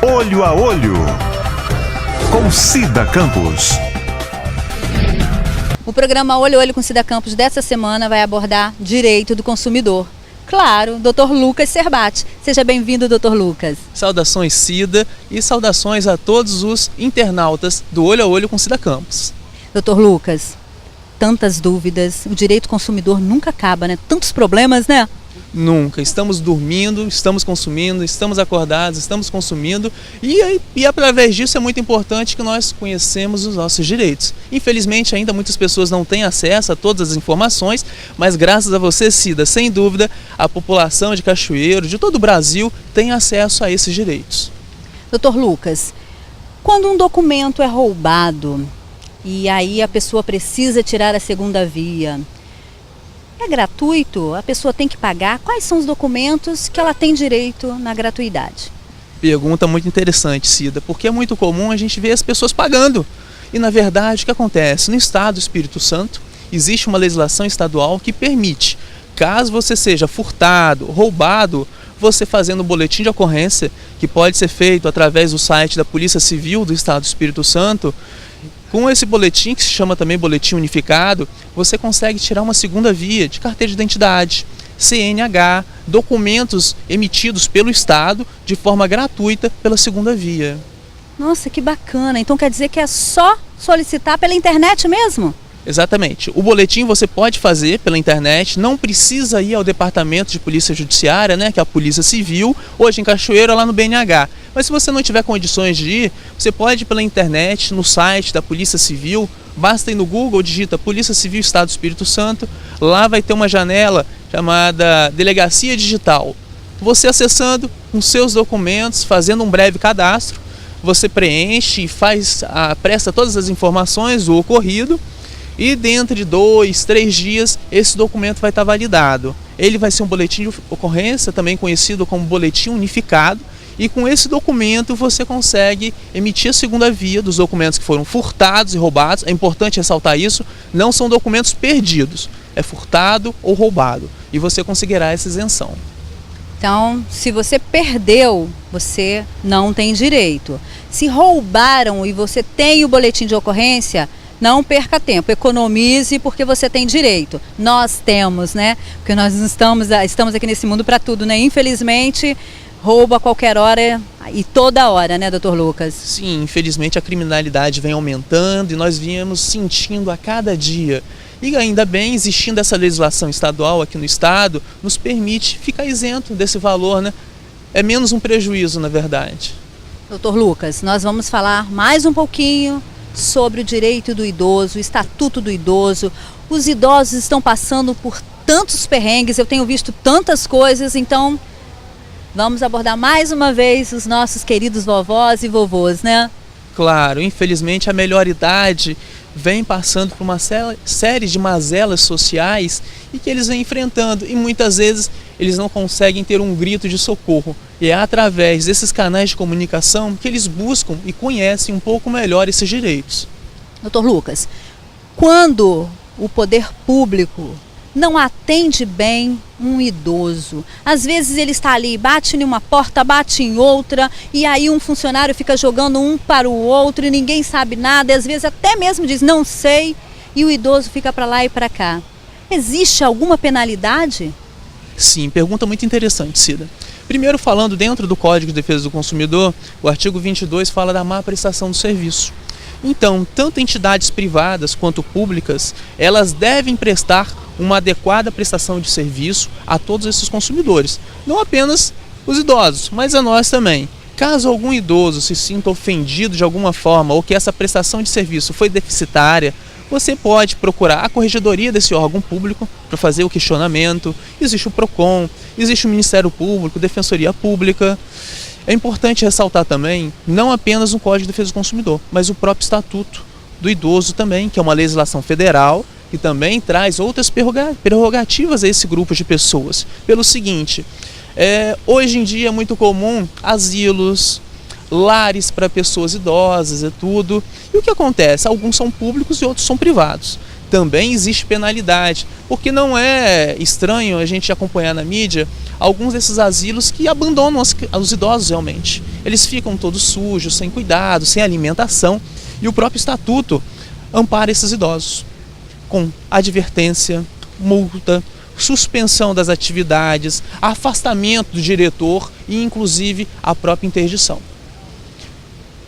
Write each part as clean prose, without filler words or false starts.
Olho a Olho, com Cida Campos. O programa Olho a Olho com Cida Campos dessa semana vai abordar direito do consumidor. Claro, Dr. Lucas Serbati. Seja bem-vindo, Dr. Lucas. Saudações, Cida, e saudações a todos os internautas do Olho a Olho com Cida Campos. Dr. Lucas, tantas dúvidas, o direito do consumidor nunca acaba, né? Tantos problemas, né? Nunca. Estamos dormindo, estamos consumindo, estamos acordados, estamos consumindo e através disso é muito importante que nós conhecemos os nossos direitos. Infelizmente ainda muitas pessoas não têm acesso a todas as informações, mas graças a você, Cida, sem dúvida, a população de Cachoeiro, de todo o Brasil, tem acesso a esses direitos. Dr. Lucas, quando um documento é roubado e aí a pessoa precisa tirar a segunda via, é gratuito? A pessoa tem que pagar? Quais são os documentos que ela tem direito na gratuidade? Pergunta muito interessante, Cida, porque é muito comum a gente ver as pessoas pagando. E na verdade o que acontece? No estado do Espírito Santo existe uma legislação estadual que permite, caso você seja furtado, roubado, você fazendo um boletim de ocorrência, que pode ser feito através do site da Polícia Civil do estado do Espírito Santo. Com esse boletim, que se chama também boletim unificado, você consegue tirar uma segunda via de carteira de identidade, CNH, documentos emitidos pelo Estado de forma gratuita pela segunda via. Nossa, que bacana! Então quer dizer que é só solicitar pela internet mesmo? Exatamente. O boletim você pode fazer pela internet, não precisa ir ao Departamento de Polícia Judiciária, né, que é a Polícia Civil, hoje em Cachoeiro, lá no BNH. Mas se você não tiver condições de ir, você pode ir pela internet, no site da Polícia Civil, basta ir no Google, digita Polícia Civil Estado do Espírito Santo, lá vai ter uma janela chamada Delegacia Digital. Você acessando com seus documentos, fazendo um breve cadastro, você preenche e presta todas as informações do ocorrido, e dentro de 2, 3 dias esse documento vai estar validado. Ele vai ser um boletim de ocorrência, também conhecido como boletim unificado, e com esse documento você consegue emitir a segunda via dos documentos que foram furtados e roubados. É importante ressaltar isso, não são documentos perdidos, é furtado ou roubado, e você conseguirá essa isenção. Então, se você perdeu, você não tem direito. Se roubaram e você tem o boletim de ocorrência, não perca tempo, economize porque você tem direito. Nós temos, né? Porque nós não estamos aqui nesse mundo para tudo, né? Infelizmente, roubo a qualquer hora e toda hora, né, Dr. Lucas? Sim, infelizmente a criminalidade vem aumentando e nós viemos sentindo a cada dia. E ainda bem, existindo essa legislação estadual aqui no estado, nos permite ficar isento desse valor, né? É menos um prejuízo, na verdade. Dr. Lucas, nós vamos falar mais um pouquinho sobre o direito do idoso, o estatuto do idoso. Os idosos estão passando por tantos perrengues, eu tenho visto tantas coisas, então vamos abordar mais uma vez os nossos queridos vovós e vovôs, né? Claro, infelizmente a melhor idade vem passando por uma série de mazelas sociais e que eles vêm enfrentando, e muitas vezes eles não conseguem ter um grito de socorro. E é através desses canais de comunicação que eles buscam e conhecem um pouco melhor esses direitos. Dr. Lucas, quando o poder público não atende bem um idoso, às vezes ele está ali, bate em uma porta, bate em outra, e aí um funcionário fica jogando um para o outro e ninguém sabe nada, e às vezes até mesmo diz não sei, e o idoso fica para lá e para cá. Existe alguma penalidade? Sim, pergunta muito interessante, Cida. Primeiro, falando dentro do Código de Defesa do Consumidor, o artigo 22 fala da má prestação do serviço. Então, tanto entidades privadas quanto públicas, elas devem prestar uma adequada prestação de serviço a todos esses consumidores. Não apenas os idosos, mas a nós também. Caso algum idoso se sinta ofendido de alguma forma ou que essa prestação de serviço foi deficitária, você pode procurar a corregedoria desse órgão público para fazer o questionamento. Existe o PROCON, existe o Ministério Público, Defensoria Pública. É importante ressaltar também, não apenas o Código de Defesa do Consumidor, mas o próprio Estatuto do Idoso também, que é uma legislação federal que também traz outras prerrogativas a esse grupo de pessoas. Pelo seguinte, hoje em dia é muito comum asilos, lares para pessoas idosas e tudo. E o que acontece? Alguns são públicos e outros são privados. Também existe penalidade, porque não é estranho a gente acompanhar na mídia alguns desses asilos que abandonam os idosos realmente. Eles ficam todos sujos, sem cuidado, sem alimentação, e o próprio estatuto ampara esses idosos com advertência, multa, suspensão das atividades, afastamento do diretor e inclusive a própria interdição.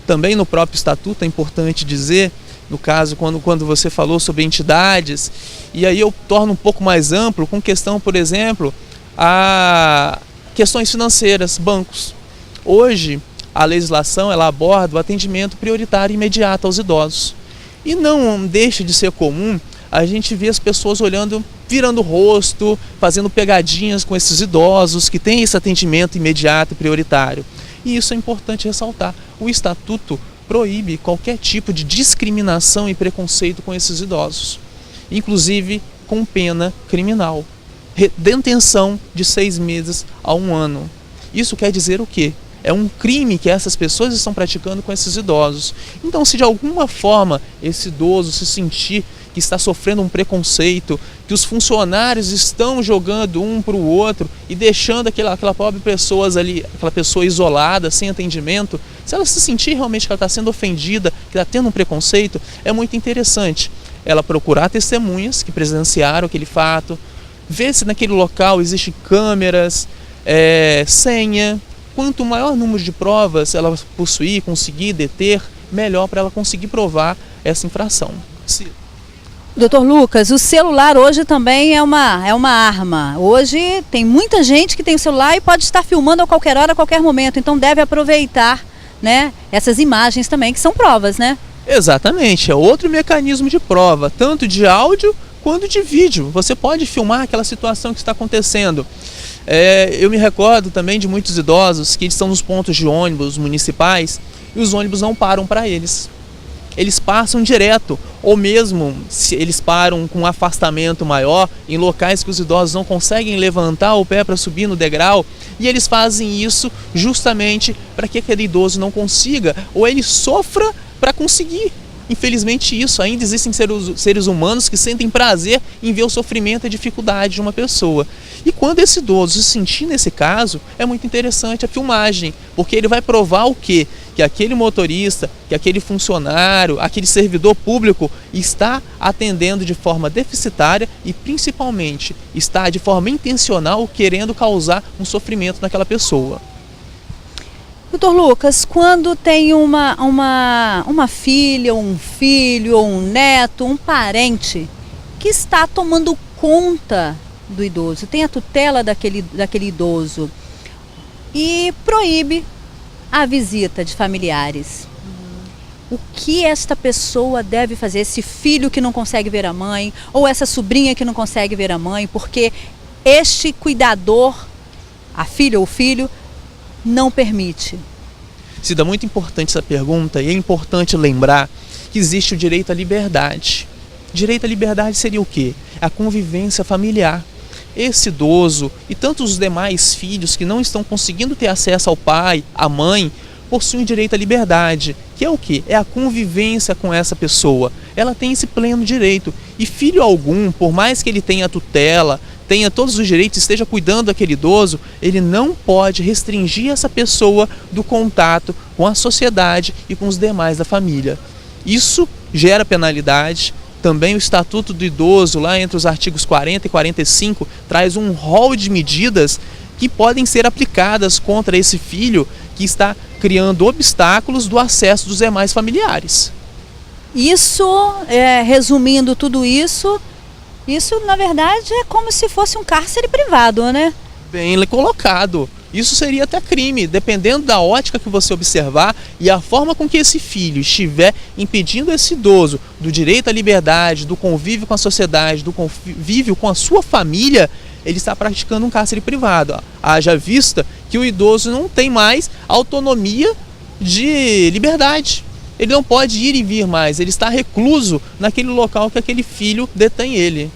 Também no próprio estatuto é importante dizer, no caso quando você falou sobre entidades, e aí eu torno um pouco mais amplo com questão, por exemplo, a questões financeiras, bancos. Hoje a legislação ela aborda o atendimento prioritário e imediato aos idosos. E não deixa de ser comum a gente ver as pessoas olhando, virando o rosto, fazendo pegadinhas com esses idosos que têm esse atendimento imediato e prioritário. E isso é importante ressaltar. O Estatuto proíbe qualquer tipo de discriminação e preconceito com esses idosos, inclusive com pena criminal. Detenção de 6 meses a 1 ano. Isso quer dizer o quê? É um crime que essas pessoas estão praticando com esses idosos. Então, se de alguma forma esse idoso se sentir que está sofrendo um preconceito, que os funcionários estão jogando um para o outro e deixando aquela pobre pessoa ali, aquela pessoa isolada, sem atendimento, se ela se sentir realmente que ela está sendo ofendida, que está tendo um preconceito, é muito interessante ela procurar testemunhas que presenciaram aquele fato, ver se naquele local existem câmeras, senha. Quanto maior número de provas ela possuir, conseguir deter, melhor para ela conseguir provar essa infração. Doutor Lucas, o celular hoje também é uma arma. Hoje tem muita gente que tem o celular e pode estar filmando a qualquer hora, a qualquer momento. Então deve aproveitar, né, essas imagens também, que são provas, né? Exatamente, é outro mecanismo de prova, tanto de áudio quanto de vídeo. Você pode filmar aquela situação que está acontecendo. Eu me recordo também de muitos idosos que estão nos pontos de ônibus municipais e os ônibus não param para eles. Eles passam direto, ou mesmo se eles param com um afastamento maior, em locais que os idosos não conseguem levantar o pé para subir no degrau, e eles fazem isso justamente para que aquele idoso não consiga, ou ele sofra para conseguir. Infelizmente isso, ainda existem seres humanos que sentem prazer em ver o sofrimento e a dificuldade de uma pessoa. E quando esse idoso se sentir nesse caso, é muito interessante a filmagem, porque ele vai provar o quê? Que aquele motorista, que aquele funcionário, aquele servidor público está atendendo de forma deficitária e principalmente está de forma intencional querendo causar um sofrimento naquela pessoa. Doutor Lucas, quando tem uma filha, um filho, ou um neto, um parente que está tomando conta do idoso, tem a tutela daquele idoso e proíbe a visita de familiares, o que esta pessoa deve fazer? Esse filho que não consegue ver a mãe, ou essa sobrinha que não consegue ver a mãe, porque este cuidador, a filha ou o filho, não permite. Cida, muito importante essa pergunta, e é importante lembrar que existe o direito à liberdade. Direito à liberdade seria o quê? A convivência familiar. Esse idoso e tantos os demais filhos que não estão conseguindo ter acesso ao pai, à mãe, possuem direito à liberdade, que é o quê? É a convivência com essa pessoa. Ela tem esse pleno direito. E filho algum, por mais que ele tenha tutela, tenha todos os direitos, esteja cuidando daquele idoso, ele não pode restringir essa pessoa do contato com a sociedade e com os demais da família. Isso gera penalidade. Também o Estatuto do Idoso, lá entre os artigos 40 e 45, traz um rol de medidas que podem ser aplicadas contra esse filho que está criando obstáculos do acesso dos demais familiares. Isso, resumindo tudo isso, na verdade é como se fosse um cárcere privado, né? Bem colocado. Isso seria até crime, dependendo da ótica que você observar e a forma com que esse filho estiver impedindo esse idoso do direito à liberdade, do convívio com a sociedade, do convívio com a sua família, ele está praticando um cárcere privado. Haja vista que o idoso não tem mais autonomia de liberdade. Ele não pode ir e vir mais, ele está recluso naquele local que aquele filho detém ele.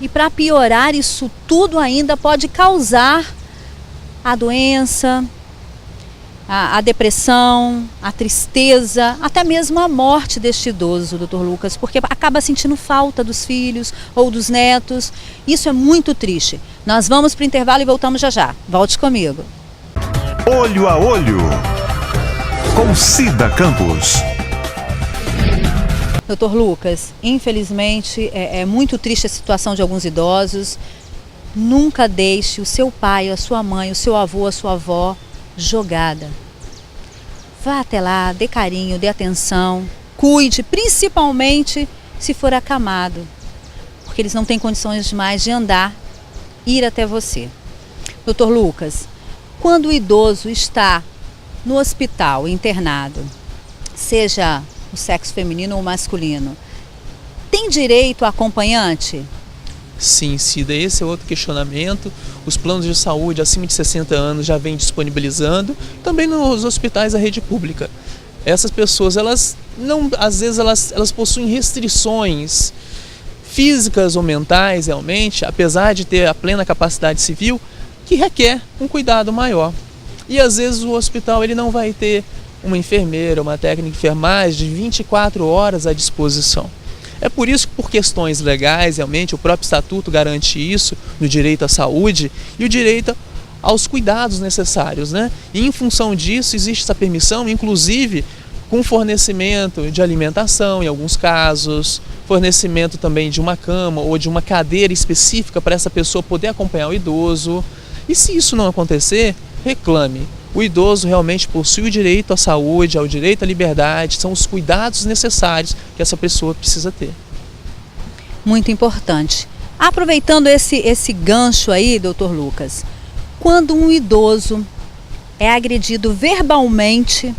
E para piorar, isso tudo ainda pode causar a doença, a depressão, a tristeza, até mesmo a morte deste idoso, doutor Lucas, porque acaba sentindo falta dos filhos ou dos netos. Isso é muito triste. Nós vamos para o intervalo e voltamos já já. Volte comigo. Olho a Olho, com Cida Campos. Doutor Lucas, infelizmente é muito triste a situação de alguns idosos. Nunca deixe o seu pai, a sua mãe, o seu avô, a sua avó jogada. Vá até lá, dê carinho, dê atenção, cuide, principalmente se for acamado, porque eles não têm condições mais de andar, ir até você. Doutor Lucas, quando o idoso está no hospital, internado, seja o sexo feminino ou masculino, tem direito a acompanhante? Sim, Cida, esse é outro questionamento. Os planos de saúde acima de 60 anos já vêm disponibilizando, também nos hospitais da rede pública. Essas pessoas, às vezes elas possuem restrições físicas ou mentais, realmente, apesar de ter a plena capacidade civil, que requer um cuidado maior. E às vezes o hospital ele não vai ter uma enfermeira, uma técnica de enfermagem de 24 horas à disposição. É por isso que, por questões legais, realmente, o próprio Estatuto garante isso, no direito à saúde e o direito aos cuidados necessários, né? E em função disso, existe essa permissão, inclusive com fornecimento de alimentação, em alguns casos, fornecimento também de uma cama ou de uma cadeira específica para essa pessoa poder acompanhar o idoso. E se isso não acontecer, reclame. O idoso realmente possui o direito à saúde, ao direito à liberdade, são os cuidados necessários que essa pessoa precisa ter. Muito importante. Aproveitando esse gancho aí, doutor Lucas, quando um idoso é agredido verbalmente,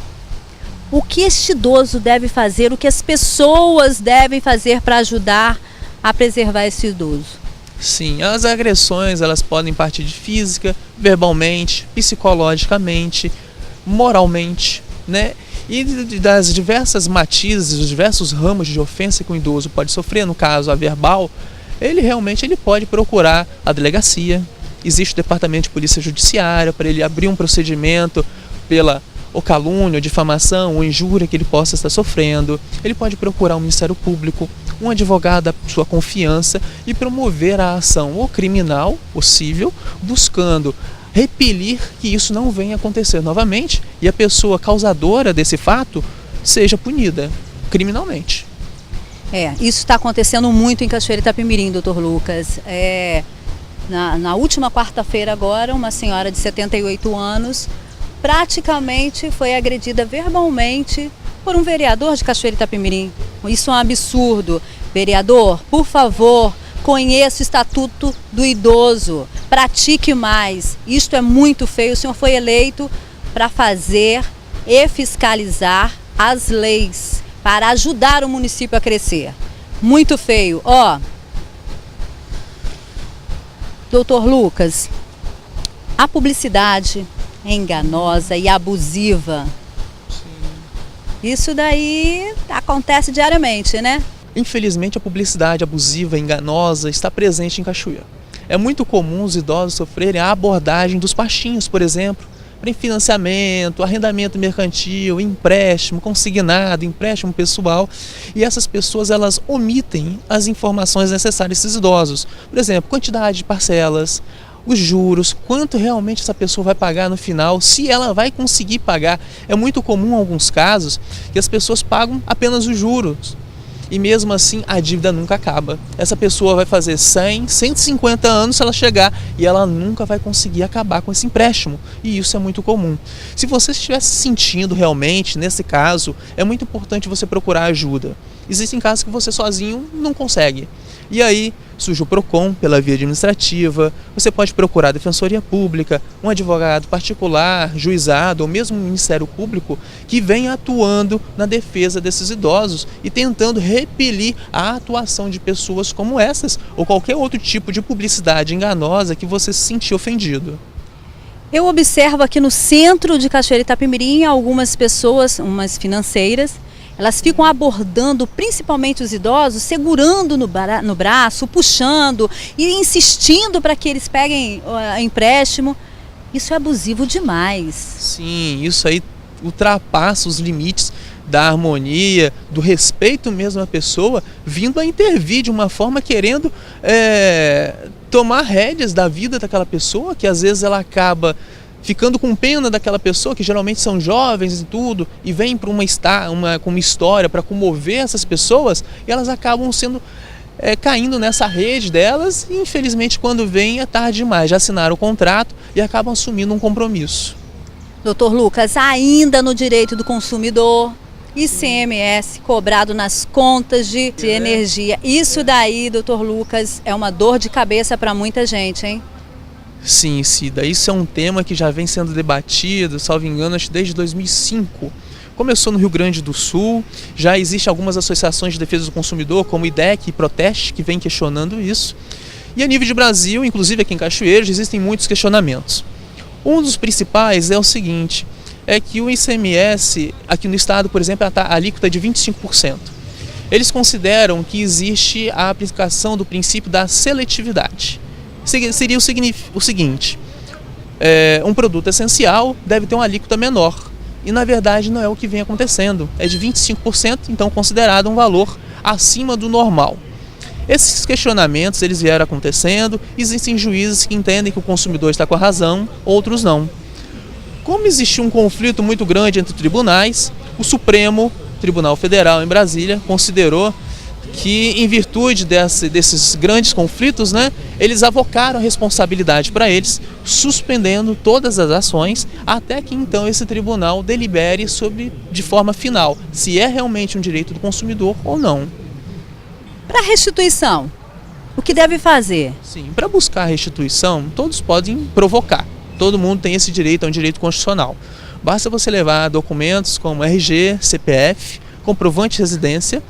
o que este idoso deve fazer, o que as pessoas devem fazer para ajudar a preservar esse idoso? Sim, as agressões elas podem partir de física, verbalmente, psicologicamente, moralmente, né? E das diversas matizes, os diversos ramos de ofensa que o idoso pode sofrer, no caso a verbal, ele pode procurar a delegacia. Existe o departamento de polícia judiciária para ele abrir um procedimento pela ou calúnia, ou difamação, ou injúria que ele possa estar sofrendo. Ele pode procurar o Ministério Público, um advogado da sua confiança e promover a ação ou criminal possível, buscando repelir que isso não venha acontecer novamente e a pessoa causadora desse fato seja punida criminalmente. Isso está acontecendo muito em Cachoeira Itapemirim, doutor Lucas. Na última quarta-feira agora, uma senhora de 78 anos praticamente foi agredida verbalmente por um vereador de Cachoeira Itapemirim. Isso é um absurdo. Vereador, por favor, conheça o Estatuto do Idoso, pratique mais. Isto é muito feio. O senhor foi eleito para fazer e fiscalizar as leis, para ajudar o município a crescer. Muito feio. Doutor Lucas, a publicidade é enganosa e abusiva. Isso daí acontece diariamente, né? Infelizmente, a publicidade abusiva, enganosa, está presente em Cachoeira. É muito comum os idosos sofrerem a abordagem dos pastinhos, por exemplo, para financiamento, arrendamento mercantil, empréstimo consignado, empréstimo pessoal. E essas pessoas, elas omitem as informações necessárias a esses idosos. Por exemplo, quantidade de parcelas, os juros, quanto realmente essa pessoa vai pagar no final, se ela vai conseguir pagar. É muito comum em alguns casos que as pessoas pagam apenas os juros e mesmo assim a dívida nunca acaba. Essa pessoa vai fazer 100, 150 anos se ela chegar e ela nunca vai conseguir acabar com esse empréstimo, e isso é muito comum. Se você estiver se sentindo realmente nesse caso, é muito importante você procurar ajuda. Existem casos que você sozinho não consegue. E aí surge o PROCON pela via administrativa, você pode procurar a Defensoria Pública, um advogado particular, juizado ou mesmo o Ministério Público que venha atuando na defesa desses idosos e tentando repelir a atuação de pessoas como essas ou qualquer outro tipo de publicidade enganosa que você se sentir ofendido. Eu observo aqui no centro de Cachoeira Itapemirim algumas pessoas, umas financeiras, elas ficam abordando principalmente os idosos, segurando no braço, puxando e insistindo para que eles peguem empréstimo. Isso é abusivo demais. Sim, isso aí ultrapassa os limites da harmonia, do respeito mesmo à pessoa, vindo a intervir de uma forma querendo tomar rédeas da vida daquela pessoa, que às vezes ela acaba ficando com pena daquela pessoa, que geralmente são jovens e tudo, e vem para com uma história para comover essas pessoas, e elas acabam sendo caindo nessa rede delas, e infelizmente quando vem é tarde demais, já assinaram o contrato e acabam assumindo um compromisso. Doutor Lucas, ainda no direito do consumidor, ICMS cobrado nas contas de energia. Isso daí, doutor Lucas, é uma dor de cabeça para muita gente, hein? Sim, Cida, isso é um tema que já vem sendo debatido, salvo engano, acho que desde 2005. Começou no Rio Grande do Sul, já existem algumas associações de defesa do consumidor, como o IDEC e Proteste, que vem questionando isso. E a nível de Brasil, inclusive aqui em Cachoeiras, existem muitos questionamentos. Um dos principais é o seguinte, é que o ICMS, aqui no estado, por exemplo, a alíquota é de 25%. Eles consideram que existe a aplicação do princípio da seletividade. Seria o seguinte, um produto essencial deve ter uma alíquota menor. E na verdade não é o que vem acontecendo. É de 25%, então considerado um valor acima do normal. Esses questionamentos eles vieram acontecendo, existem juízes que entendem que o consumidor está com a razão, outros não. Como existe um conflito muito grande entre tribunais, o Supremo Tribunal Federal em Brasília considerou que, em virtude desses grandes conflitos, eles avocaram a responsabilidade para eles, suspendendo todas as ações, até que então esse tribunal delibere de forma final se é realmente um direito do consumidor ou não. Para restituição, o que deve fazer? Sim, para buscar a restituição, todos podem provocar. Todo mundo tem esse direito, é um direito constitucional. Basta você levar documentos como RG, CPF, comprovante de residência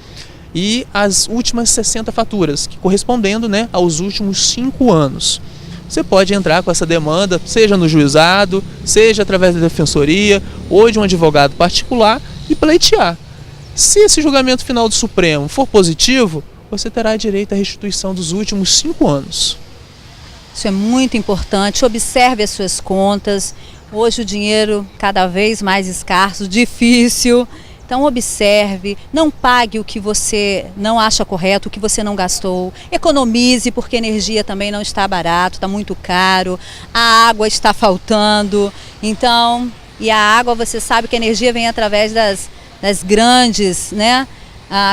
e as últimas 60 faturas, que correspondendo aos últimos 5 anos. Você pode entrar com essa demanda, seja no juizado, seja através da defensoria ou de um advogado particular e pleitear. Se esse julgamento final do Supremo for positivo, você terá direito à restituição dos últimos 5 anos. Isso é muito importante, observe as suas contas. Hoje o dinheiro cada vez mais escasso, difícil. Então observe, não pague o que você não acha correto, o que você não gastou. Economize, porque energia também não está barato, está muito caro. A água está faltando. Então, e a água, você sabe que a energia vem através das grandes,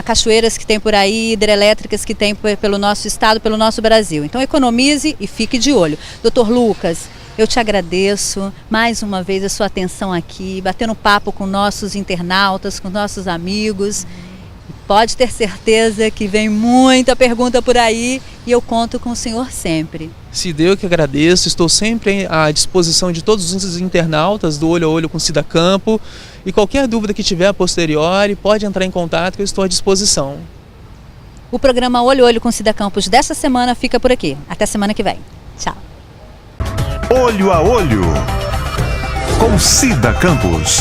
cachoeiras que tem por aí, hidrelétricas que tem pelo nosso estado, pelo nosso Brasil. Então economize e fique de olho. Doutor Lucas, eu te agradeço mais uma vez a sua atenção aqui, batendo papo com nossos internautas, com nossos amigos. Pode ter certeza que vem muita pergunta por aí e eu conto com o senhor sempre. Cida, eu que agradeço, estou sempre à disposição de todos os internautas do Olho a Olho com Cida Campo. E qualquer dúvida que tiver a posteriori, pode entrar em contato que eu estou à disposição. O programa Olho a Olho com Cida Campos dessa semana fica por aqui. Até semana que vem. Tchau. Olho a Olho com Cida Campos.